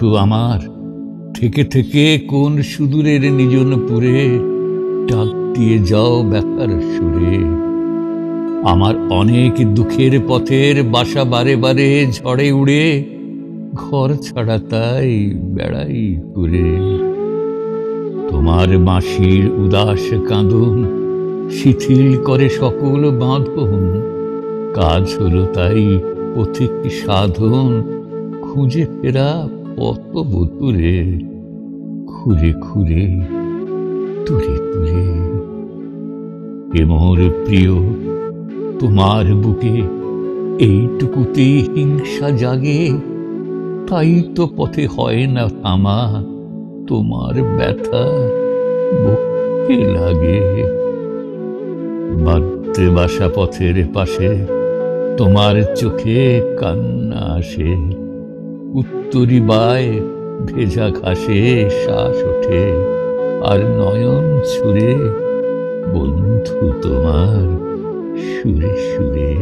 বন্ধু আমার থেকে থেকে কোন সুদূরের নিজনপুরে ডাক দিয়ে যাও ব্যথার সুরে। আমার অনেক দুঃখের পথের বাসা বারে বারে ঝড়ে উড়ে, ঘর ছাড়া তাই বেড়াই ঘুরে। তোমার বাঁশির উদাস কাঁদন শিথিল করে সকল বাঁধন, কাজ হলো তাই পথিক সাধন, খুঁজে ফেরা পথ বতুরে, খুঁড়ে খুঁড়ে তুলে তুলে। এ মোর প্রিয়, তোমার বুকে এইটুকুতেই হিংসা জাগে, তাই তো পথে হয় না থামা, তোমার ব্যথা বুকে লাগে। বাদ্যে বাসা পথের পাশে তোমার চোখে কান্না আসে, উত্তরি বায় ভেজা ঘাসে শ্বাস ওঠে, আর নয়ন ছুঁড়ে বন্ধু তোমার সুরে সুরে।